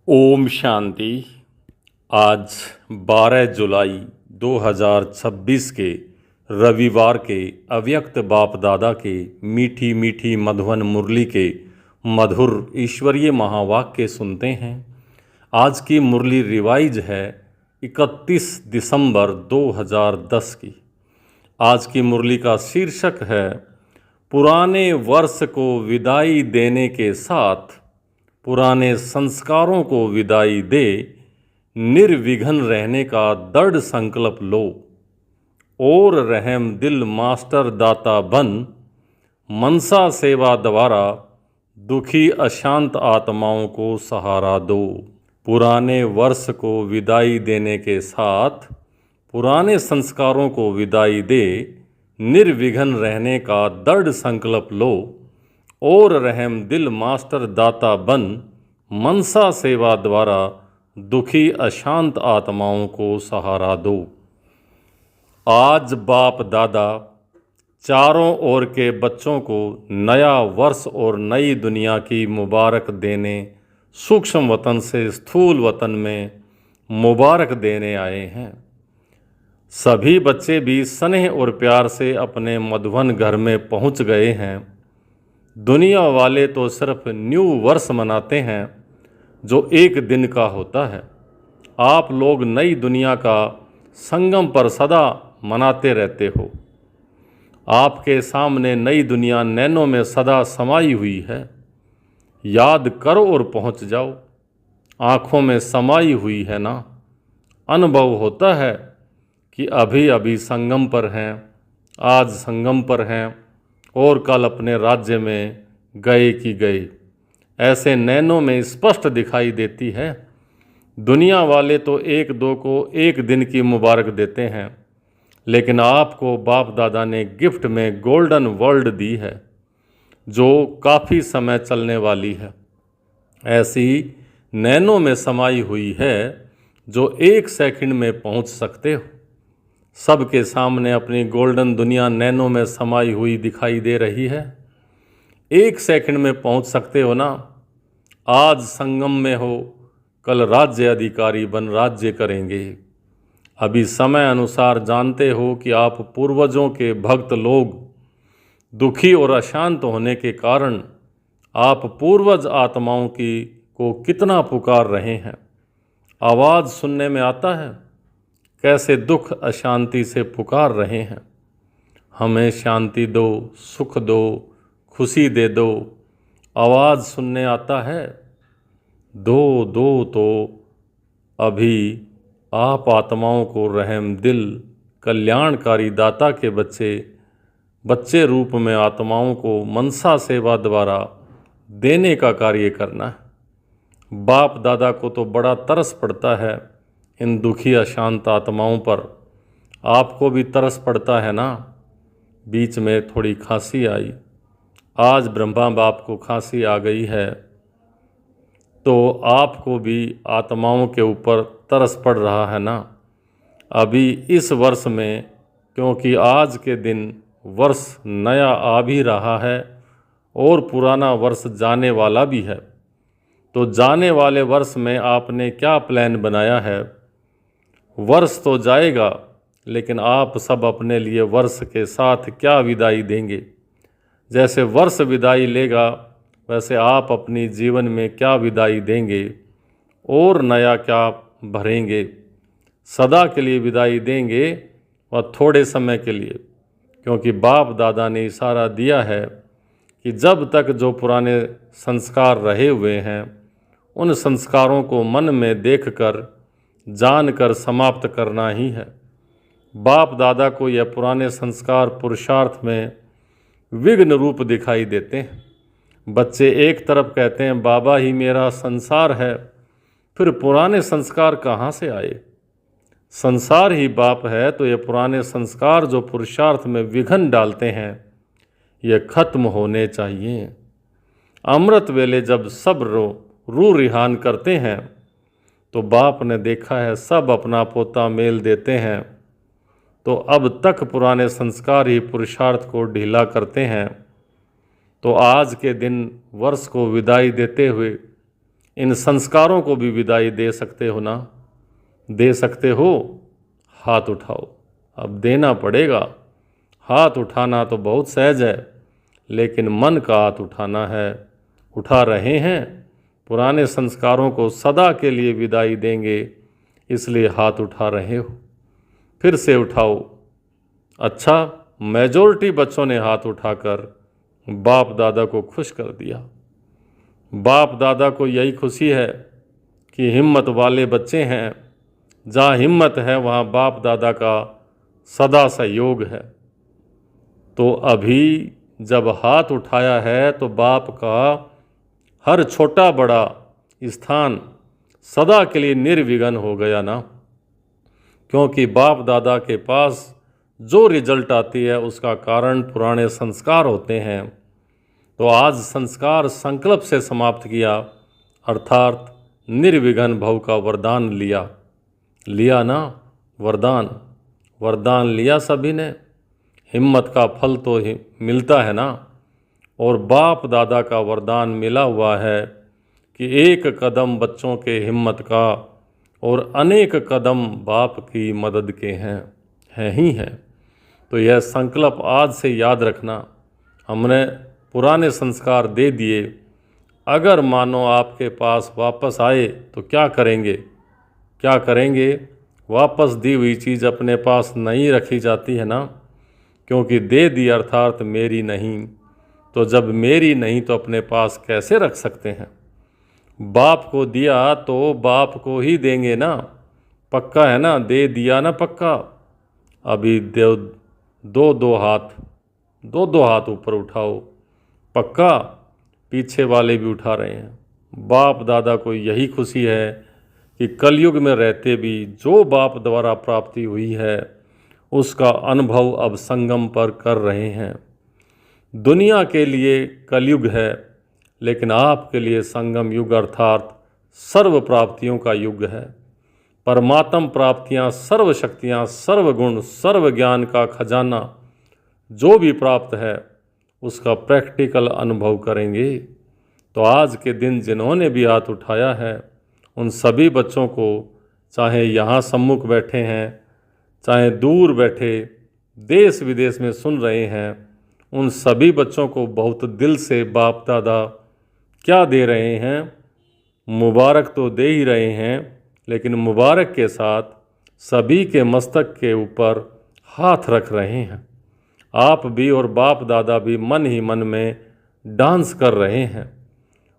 ओम शांति। आज 12 जुलाई 2026 के रविवार के अव्यक्त बाप दादा के मीठी मीठी मधुवन मुरली के मधुर ईश्वरीय महावाक्य सुनते हैं। आज की मुरली रिवाइज है 31 दिसंबर 2010 की। आज की मुरली का शीर्षक है पुराने वर्ष को विदाई देने के साथ पुराने संस्कारों को विदाई दे, निर्विघ्न रहने का दृढ़ संकल्प लो और रहम दिल मास्टर दाता बन, मनसा सेवा द्वारा दुखी अशांत आत्माओं को सहारा दो। पुराने वर्ष को विदाई देने के साथ पुराने संस्कारों को विदाई दे, निर्विघ्न रहने का दृढ़ संकल्प लो और रहम दिल मास्टर दाता बन, मनसा सेवा द्वारा दुखी अशांत आत्माओं को सहारा दो। आज बाप दादा चारों ओर के बच्चों को नया वर्ष और नई दुनिया की मुबारक देने सूक्ष्म वतन से स्थूल वतन में मुबारक देने आए हैं। सभी बच्चे भी स्नेह और प्यार से अपने मधुवन घर में पहुंच गए हैं। दुनिया वाले तो सिर्फ न्यू वर्ष मनाते हैं जो एक दिन का होता है। आप लोग नई दुनिया का संगम पर सदा मनाते रहते हो। आपके सामने नई दुनिया नैनों में सदा समाई हुई है। याद करो और पहुंच जाओ। आँखों में समाई हुई है ना। अनुभव होता है कि अभी अभी संगम पर हैं, आज संगम पर हैं और कल अपने राज्य में गए कि गए। ऐसे नैनों में स्पष्ट दिखाई देती है। दुनिया वाले तो एक दो को एक दिन की मुबारक देते हैं, लेकिन आपको बाप दादा ने गिफ्ट में गोल्डन वर्ल्ड दी है जो काफ़ी समय चलने वाली है। ऐसी नैनों में समाई हुई है जो एक सेकंड में पहुंच सकते हो। सबके सामने अपनी गोल्डन दुनिया नैनों में समाई हुई दिखाई दे रही है। एक सेकंड में पहुंच सकते हो ना। आज संगम में हो, कल राज्य अधिकारी बन राज्य करेंगे। अभी समय अनुसार जानते हो कि आप पूर्वजों के भक्त लोग दुखी और अशांत होने के कारण आप पूर्वज आत्माओं को कितना पुकार रहे हैं। आवाज़ सुनने में आता है कैसे दुख अशांति से पुकार रहे हैं। हमें शांति दो, सुख दो, खुशी दे दो। आवाज़ सुनने आता है। दो दो तो अभी आप आत्माओं को रहम दिल कल्याणकारी दाता के बच्चे रूप में आत्माओं को मनसा सेवा द्वारा देने का कार्य करना है। बाप दादा को तो बड़ा तरस पड़ता है इन दुखी अशांत आत्माओं पर। आपको भी तरस पड़ता है ना। बीच में थोड़ी खांसी आई। आज ब्रह्मा बाप को खांसी आ गई है तो आपको भी आत्माओं के ऊपर तरस पड़ रहा है ना। अभी इस वर्ष में, क्योंकि आज के दिन वर्ष नया आ भी रहा है और पुराना वर्ष जाने वाला भी है, तो जाने वाले वर्ष में आपने क्या प्लान बनाया है। वर्ष तो जाएगा, लेकिन आप सब अपने लिए वर्ष के साथ क्या विदाई देंगे। जैसे वर्ष विदाई लेगा, वैसे आप अपनी जीवन में क्या विदाई देंगे और नया क्या भरेंगे। सदा के लिए विदाई देंगे और थोड़े समय के लिए, क्योंकि बाप दादा ने इशारा दिया है कि जब तक जो पुराने संस्कार रहे हुए हैं उन संस्कारों को मन में देखकर जानकर समाप्त करना ही है। बाप दादा को यह पुराने संस्कार पुरुषार्थ में विघ्न रूप दिखाई देते हैं। बच्चे एक तरफ कहते हैं बाबा ही मेरा संसार है, फिर पुराने संस्कार कहाँ से आए। संसार ही बाप है तो ये पुराने संस्कार जो पुरुषार्थ में विघ्न डालते हैं ये खत्म होने चाहिए। अमृत वेले जब सब रू रिहान करते हैं तो बाप ने देखा है सब अपना पोता मेल देते हैं। तो अब तक पुराने संस्कार ही पुरुषार्थ को ढीला करते हैं। तो आज के दिन वर्ष को विदाई देते हुए इन संस्कारों को भी विदाई दे सकते हो ना? दे सकते हो? हाथ उठाओ। अब देना पड़ेगा। हाथ उठाना तो बहुत सहज है, लेकिन मन का हाथ उठाना है। उठा रहे हैं? पुराने संस्कारों को सदा के लिए विदाई देंगे, इसलिए हाथ उठा रहे हो। फिर से उठाओ। अच्छा, मेजॉरिटी बच्चों ने हाथ उठाकर बाप दादा को खुश कर दिया। बाप दादा को यही खुशी है कि हिम्मत वाले बच्चे हैं। जहाँ हिम्मत है वहाँ बाप दादा का सदा सहयोग है। तो अभी जब हाथ उठाया है तो बाप का हर छोटा बड़ा स्थान सदा के लिए निर्विघ्न हो गया ना, क्योंकि बाप दादा के पास जो रिजल्ट आती है उसका कारण पुराने संस्कार होते हैं। तो आज संस्कार संकल्प से समाप्त किया, अर्थात निर्विघ्न भव का वरदान लिया। लिया ना वरदान? वरदान लिया सभी ने। हिम्मत का फल तो मिलता है ना। और बाप दादा का वरदान मिला हुआ है कि एक कदम बच्चों के हिम्मत का और अनेक कदम बाप की मदद के हैं ही हैं। तो यह संकल्प आज से याद रखना। हमने पुराने संस्कार दे दिए, अगर मानो आपके पास वापस आए तो क्या करेंगे? क्या करेंगे? वापस दी हुई चीज़ अपने पास नहीं रखी जाती है ना, क्योंकि दे दी अर्थात मेरी नहीं। तो जब मेरी नहीं तो अपने पास कैसे रख सकते हैं? बाप को दिया तो बाप को ही देंगे ना, पक्का है ना? दे दिया ना पक्का। अभी दो दो हाथ ऊपर उठाओ, पक्का? पीछे वाले भी उठा रहे हैं। बाप दादा को यही खुशी है कि कलयुग में रहते भी जो बाप द्वारा प्राप्ति हुई है उसका अनुभव अब संगम पर कर रहे हैं। दुनिया के लिए कलयुग है, लेकिन आपके लिए संगम युग अर्थात सर्व प्राप्तियों का युग है। परमात्म प्राप्तियां, सर्व शक्तियां, सर्व गुण, सर्व ज्ञान का खजाना जो भी प्राप्त है उसका प्रैक्टिकल अनुभव करेंगे। तो आज के दिन जिन्होंने भी हाथ उठाया है उन सभी बच्चों को, चाहे यहाँ सम्मुख बैठे हैं, चाहे दूर बैठे देश विदेश में सुन रहे हैं, उन सभी बच्चों को बहुत दिल से बाप दादा क्या दे रहे हैं? मुबारक तो दे ही रहे हैं, लेकिन मुबारक के साथ सभी के मस्तक के ऊपर हाथ रख रहे हैं। आप भी और बाप दादा भी मन ही मन में डांस कर रहे हैं।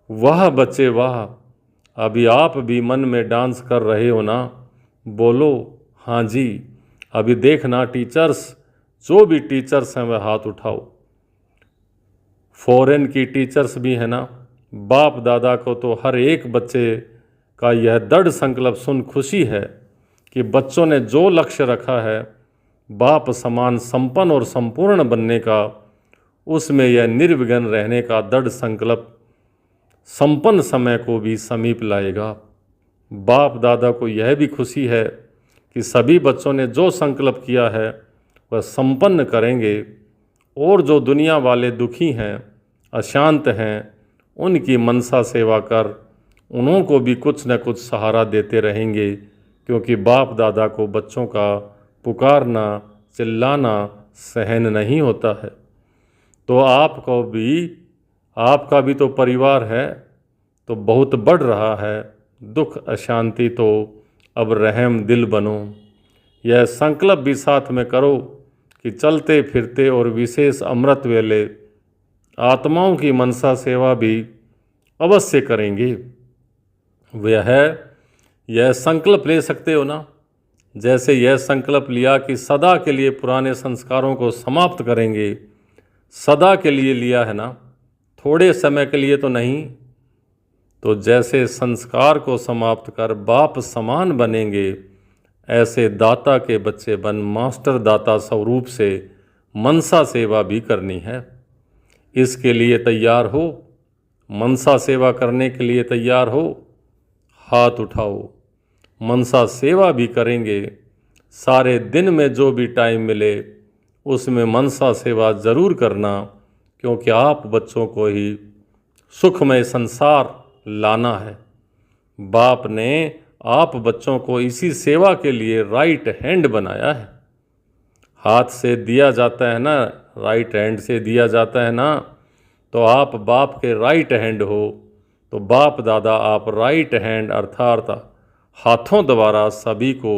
वाह बच्चे वाह! अभी आप भी मन में डांस कर रहे हो ना? बोलो हाँ जी। अभी देखना टीचर्स, जो भी टीचर्स हैं वह हाथ उठाओ। फॉरेन की टीचर्स भी है ना? बाप दादा को तो हर एक बच्चे का यह दृढ़ संकल्प सुन खुशी है कि बच्चों ने जो लक्ष्य रखा है बाप समान संपन्न और संपूर्ण बनने का, उसमें यह निर्विघ्न रहने का दृढ़ संकल्प संपन्न समय को भी समीप लाएगा। बाप दादा को यह भी खुशी है कि सभी बच्चों ने जो संकल्प किया है वह संपन्न करेंगे, और जो दुनिया वाले दुखी हैं, अशांत हैं, उनकी मनसा सेवा कर उन्हों को भी कुछ न कुछ सहारा देते रहेंगे, क्योंकि बाप दादा को बच्चों का पुकारना, चिल्लाना सहन नहीं होता है। तो आपका भी तो परिवार है, तो बहुत बढ़ रहा है दुख अशांति, तो अब रहम दिल बनो। यह संकल्प भी साथ में करो कि चलते फिरते और विशेष अमृत वेले आत्माओं की मनसा सेवा भी अवश्य करेंगे। यह संकल्प ले सकते हो ना? जैसे यह संकल्प लिया कि सदा के लिए पुराने संस्कारों को समाप्त करेंगे, सदा के लिए लिया है ना, थोड़े समय के लिए तो नहीं। तो जैसे संस्कार को समाप्त कर बाप समान बनेंगे, ऐसे दाता के बच्चे बन मास्टर दाता स्वरूप से मनसा सेवा भी करनी है। इसके लिए तैयार हो? मनसा सेवा करने के लिए तैयार हो? हाथ उठाओ। मनसा सेवा भी करेंगे। सारे दिन में जो भी टाइम मिले उसमें मनसा सेवा ज़रूर करना, क्योंकि आप बच्चों को ही सुखमय संसार लाना है। बाप ने आप बच्चों को इसी सेवा के लिए राइट हैंड बनाया है। हाथ से दिया जाता है ना, राइट हैंड से दिया जाता है ना, तो आप बाप के राइट हैंड हो। तो बाप दादा आप राइट हैंड अर्थात हाथों द्वारा सभी को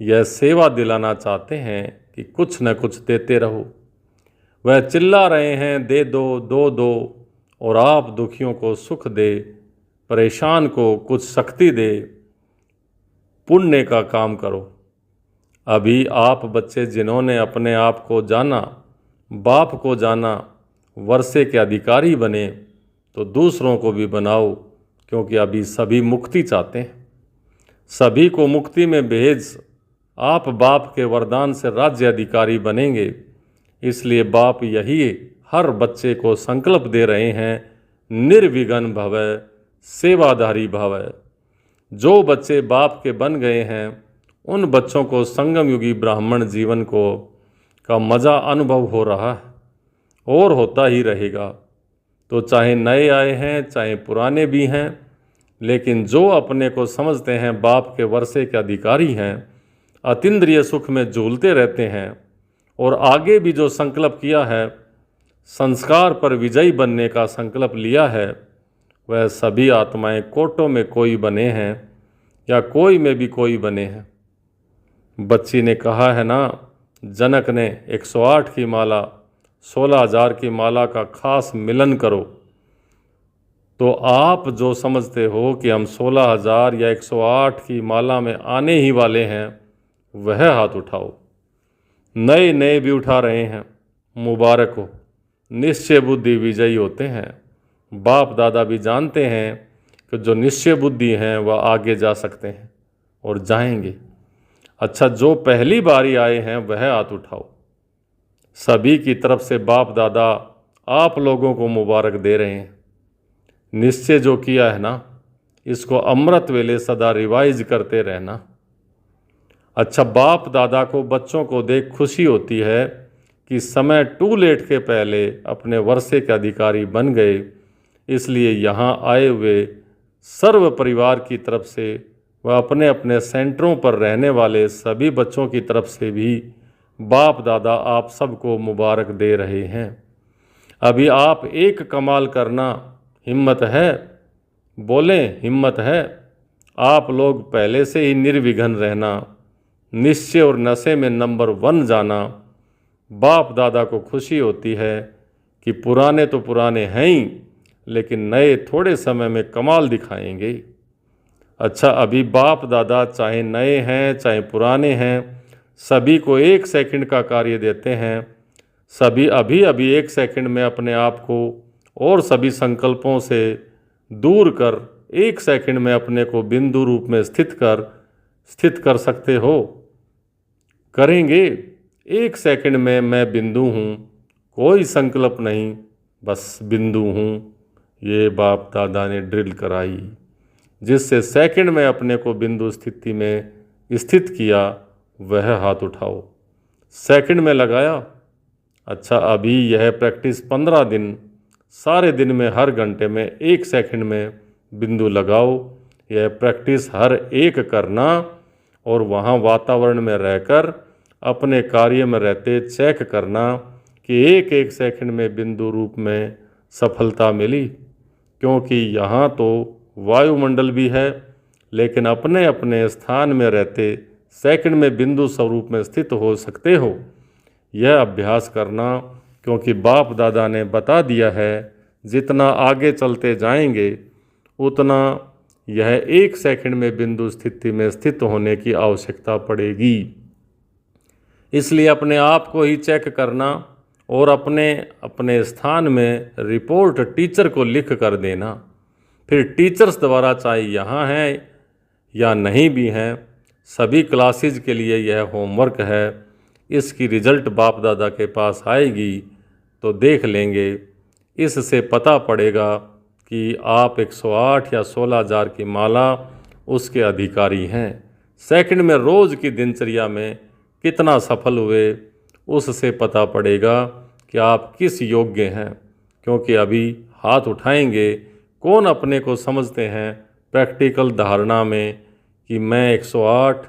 यह सेवा दिलाना चाहते हैं कि कुछ न कुछ देते रहो। वह चिल्ला रहे हैं दे दो दो दो, और आप दुखियों को सुख दे, परेशान को कुछ शक्ति दे, पुण्य का काम करो। अभी आप बच्चे जिन्होंने अपने आप को जाना, बाप को जाना, वर्षे के अधिकारी बने, तो दूसरों को भी बनाओ, क्योंकि अभी सभी मुक्ति चाहते हैं। सभी को मुक्ति में भेज आप बाप के वरदान से राज्य अधिकारी बनेंगे। इसलिए बाप यही हर बच्चे को संकल्प दे रहे हैं, निर्विघ्न भवः सेवाधारी भवः। जो बच्चे बाप के बन गए हैं उन बच्चों को संगम युगी ब्राह्मण जीवन का मज़ा अनुभव हो रहा है और होता ही रहेगा। तो चाहे नए आए हैं चाहे पुराने भी हैं, लेकिन जो अपने को समझते हैं बाप के वर्षे के अधिकारी हैं, अतीन्द्रिय सुख में झूलते रहते हैं, और आगे भी जो संकल्प किया है, संस्कार पर विजयी बनने का संकल्प लिया है, वह सभी आत्माएं कोटों में कोई बने हैं या कोई में भी कोई बने हैं। बच्ची ने कहा है ना, जनक ने 108 की माला 16,000 की माला का खास मिलन करो। तो आप जो समझते हो कि हम 16,000 या 108 की माला में आने ही वाले हैं, वह हाथ उठाओ। नए नए भी उठा रहे हैं, मुबारक हो। निश्चय बुद्धि विजयी होते हैं। बाप दादा भी जानते हैं कि जो निश्चय बुद्धि हैं वह आगे जा सकते हैं और जाएंगे। अच्छा, जो पहली बारी आए हैं वह हाथ उठाओ। सभी की तरफ से बाप दादा आप लोगों को मुबारक दे रहे हैं। निश्चय जो किया है ना, इसको अमृत वेले सदा रिवाइज करते रहना। अच्छा, बाप दादा को बच्चों को देख खुशी होती है कि समय टू लेट के पहले अपने वर्षे के अधिकारी बन गए। इसलिए यहाँ आए हुए सर्व परिवार की तरफ से व अपने अपने सेंटरों पर रहने वाले सभी बच्चों की तरफ से भी बाप दादा आप सबको मुबारक दे रहे हैं। अभी आप एक कमाल करना, हिम्मत है? बोलें, हिम्मत है? आप लोग पहले से ही निर्विघ्न रहना, निश्चय और नशे में नंबर 1 जाना। बाप दादा को खुशी होती है कि पुराने तो पुराने हैं ही, लेकिन नए थोड़े समय में कमाल दिखाएंगे। अच्छा, अभी बाप दादा चाहे नए हैं चाहे पुराने हैं, सभी को 1 सेकंड का कार्य देते हैं। सभी अभी अभी 1 सेकंड में अपने आप को और सभी संकल्पों से दूर कर 1 सेकंड में अपने को बिंदु रूप में स्थित कर सकते हो। करेंगे? 1 सेकंड में मैं बिंदु हूँ, कोई संकल्प नहीं, बस बिंदु हूँ। ये बाप दादा ने ड्रिल कराई, जिससे सेकंड में अपने को बिंदु स्थिति में स्थित किया। वह हाथ उठाओ। सेकंड में लगाया। अच्छा, अभी यह प्रैक्टिस 15 दिन, सारे दिन में हर घंटे में 1 सेकंड में बिंदु लगाओ। यह प्रैक्टिस हर एक करना, और वहाँ वातावरण में रहकर अपने कार्य में रहते चेक करना कि 1 सेकंड में बिंदु रूप में सफलता मिली। क्योंकि यहाँ तो वायुमंडल भी है, लेकिन अपने अपने स्थान में रहते सेकंड में बिंदु स्वरूप में स्थित हो सकते हो। यह अभ्यास करना, क्योंकि बाप दादा ने बता दिया है जितना आगे चलते जाएंगे उतना यह 1 सेकंड में बिंदु स्थिति में स्थित होने की आवश्यकता पड़ेगी। इसलिए अपने आप को ही चेक करना और अपने अपने स्थान में रिपोर्ट टीचर को लिख कर देना। फिर टीचर्स द्वारा चाहे यहाँ हैं या नहीं भी हैं, सभी क्लासेज के लिए यह होमवर्क है। इसकी रिजल्ट बाप दादा के पास आएगी तो देख लेंगे। इससे पता पड़ेगा कि आप 108 या 16,000 की माला उसके अधिकारी हैं। सेकंड में रोज़ की दिनचर्या में कितना सफल हुए, उससे पता पड़ेगा कि आप किस योग्य हैं। क्योंकि अभी हाथ उठाएंगे, कौन अपने को समझते हैं प्रैक्टिकल धारणा में कि मैं 108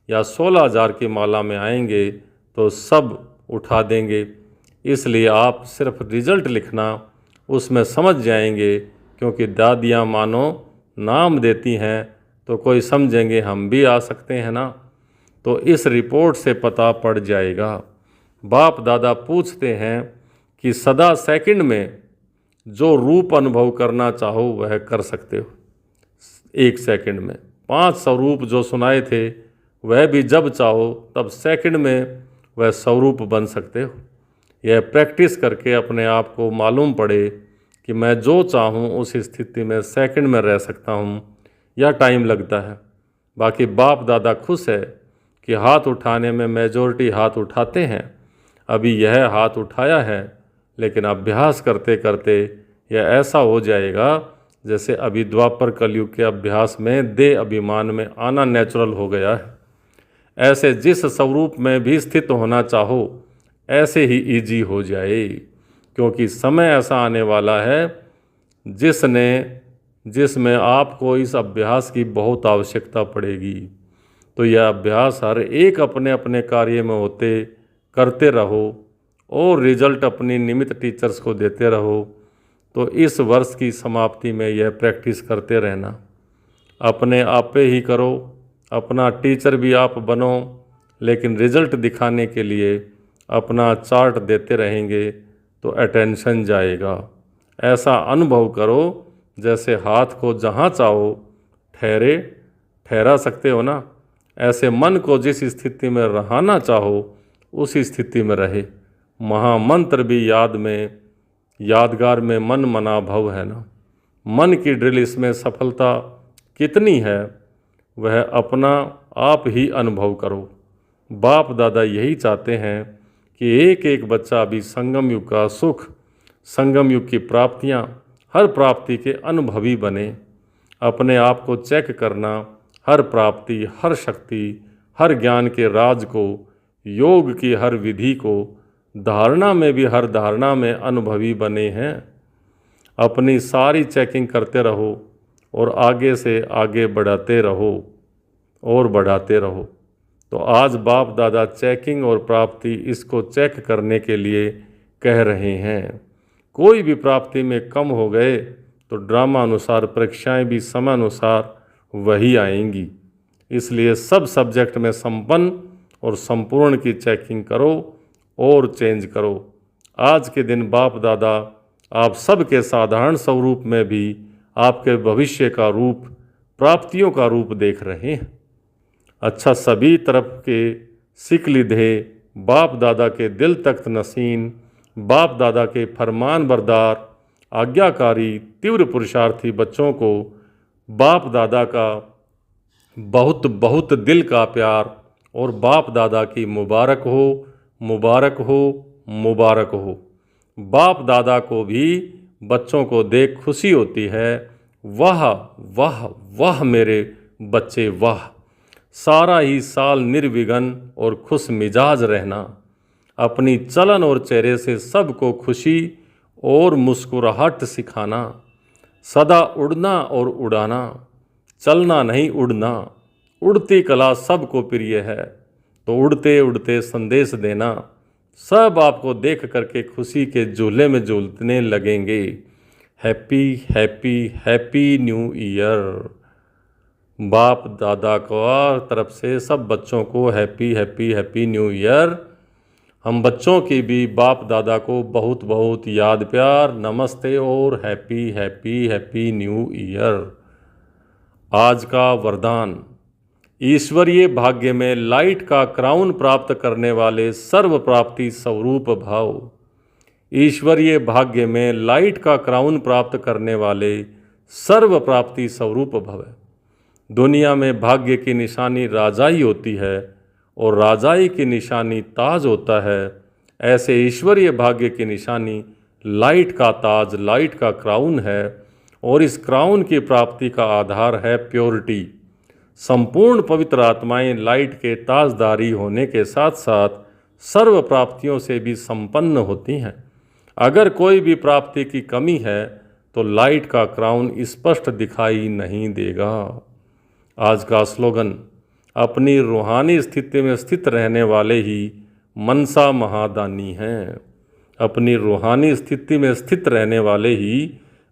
या 16,000 की माला में आएंगे तो सब उठा देंगे। इसलिए आप सिर्फ रिजल्ट लिखना, उसमें समझ जाएंगे, क्योंकि दादियाँ मानो नाम देती हैं तो कोई समझेंगे हम भी आ सकते हैं ना। तो इस रिपोर्ट से पता पड़ जाएगा। बाप दादा पूछते हैं कि सदा सेकंड में जो रूप अनुभव करना चाहो वह कर सकते हो। 1 सेकंड में 5 स्वरूप जो सुनाए थे वह भी जब चाहो तब सेकंड में वह स्वरूप बन सकते हो। यह प्रैक्टिस करके अपने आप को मालूम पड़े कि मैं जो चाहूँ उस स्थिति में सेकंड में रह सकता हूँ या टाइम लगता है। बाकी बाप दादा खुश है कि हाथ उठाने में मेजॉरिटी हाथ उठाते हैं। अभी यह हाथ उठाया है, लेकिन अभ्यास करते करते यह ऐसा हो जाएगा जैसे अभी द्वापर कलयुग के अभ्यास में देह अभिमान में आना नेचुरल हो गया है। ऐसे जिस स्वरूप में भी स्थित होना चाहो ऐसे ही इजी हो जाए, क्योंकि समय ऐसा आने वाला है जिसमें आपको इस अभ्यास की बहुत आवश्यकता पड़ेगी। तो यह अभ्यास हर एक अपने अपने कार्य में होते करते रहो और रिजल्ट अपनी निमित्त टीचर्स को देते रहो। तो इस वर्ष की समाप्ति में यह प्रैक्टिस करते रहना। अपने आप पे ही करो, अपना टीचर भी आप बनो, लेकिन रिजल्ट दिखाने के लिए अपना चार्ट देते रहेंगे तो अटेंशन जाएगा। ऐसा अनुभव करो जैसे हाथ को जहाँ चाहो ठहरा सकते हो ना। ऐसे मन को जिस स्थिति में रहना चाहो उस स्थिति में रहे। महामंत्र भी यादगार में मन मना भव है ना। मन की ड्रिल इसमें सफलता कितनी है वह अपना आप ही अनुभव करो। बाप दादा यही चाहते हैं कि एक एक बच्चा भी संगम युग का सुख, संगम युग की प्राप्तियां, हर प्राप्ति के अनुभवी बने। अपने आप को चेक करना, हर प्राप्ति, हर शक्ति, हर ज्ञान के राज को, योग की हर विधि को, धारणा में भी हर धारणा में अनुभवी बने हैं। अपनी सारी चेकिंग करते रहो और आगे से आगे बढ़ाते रहो। तो आज बाप दादा चेकिंग और प्राप्ति इसको चेक करने के लिए कह रहे हैं। कोई भी प्राप्ति में कम हो गए तो ड्रामा अनुसार परीक्षाएं भी समय अनुसार वही आएंगी। इसलिए सब सब्जेक्ट में संपन्न और संपूर्ण की चेकिंग करो और चेंज करो। आज के दिन बाप दादा आप सबके साधारण स्वरूप में भी आपके भविष्य का रूप, प्राप्तियों का रूप देख रहे हैं। अच्छा, सभी तरफ के सिख लिधे बाप दादा के दिल तख्त नसीन, बाप दादा के फरमान बरदार, आज्ञाकारी, तीव्र पुरुषार्थी बच्चों को बाप दादा का बहुत बहुत दिल का प्यार और बाप दादा की मुबारक हो, मुबारक हो, मुबारक हो। बाप दादा को भी बच्चों को देख खुशी होती है। वाह वाह वाह मेरे बच्चे वाह। सारा ही साल निर्विघ्न और खुश मिजाज रहना, अपनी चलन और चेहरे से सबको खुशी और मुस्कुराहट सिखाना, सदा उड़ना और उड़ाना, चलना नहीं उड़ना। उड़ती कला सबको प्रिय है, तो उड़ते उड़ते संदेश देना। सब आपको देख करके खुशी के झूले में झूलने लगेंगे। Happy happy happy new year. बाप दादा को तरफ से सब बच्चों को happy happy happy new year. हम बच्चों की भी बाप दादा को बहुत बहुत याद प्यार, नमस्ते और happy happy happy new year. आज का वरदान, ईश्वरीय भाग्य में लाइट का क्राउन प्राप्त करने वाले सर्व प्राप्ति स्वरूप भाव। ईश्वरीय भाग्य में लाइट का क्राउन प्राप्त करने वाले सर्व प्राप्ति स्वरूप भव। दुनिया में भाग्य की निशानी राजाई होती है और राजाई की निशानी ताज होता है। ऐसे ईश्वरीय भाग्य की निशानी लाइट का ताज, लाइट का क्राउन है, और इस क्राउन की प्राप्ति का आधार है प्योरिटी। संपूर्ण पवित्र आत्माएं लाइट के ताजदारी होने के साथ साथ सर्व प्राप्तियों से भी संपन्न होती हैं। अगर कोई भी प्राप्ति की कमी है तो लाइट का क्राउन स्पष्ट दिखाई नहीं देगा। आज का स्लोगन, अपनी रूहानी स्थिति में स्थित रहने वाले ही मनसा महादानी हैं। अपनी रूहानी स्थिति में स्थित रहने वाले ही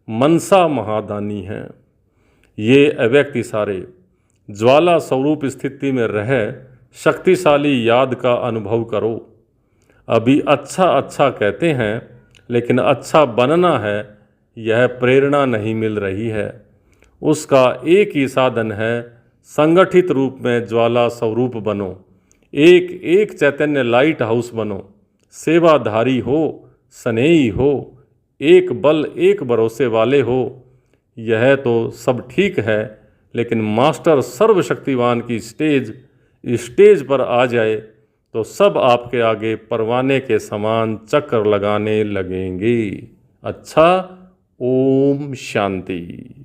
मनसा महादानी हैं। ये अव्यक्त इशारे ज्वाला स्वरूप स्थिति में रह शक्तिशाली याद का अनुभव करो। अभी अच्छा अच्छा कहते हैं, लेकिन अच्छा बनना है, यह प्रेरणा नहीं मिल रही है। उसका एक ही साधन है, संगठित रूप में ज्वाला स्वरूप बनो। एक एक चैतन्य लाइट हाउस बनो। सेवाधारी हो, स्नेही हो, एक बल एक भरोसे वाले हो। यह तो सब ठीक है, लेकिन मास्टर सर्वशक्तिवान की स्टेज पर आ जाए तो सब आपके आगे परवाने के समान चक्कर लगाने लगेंगे। अच्छा, ओम शांति।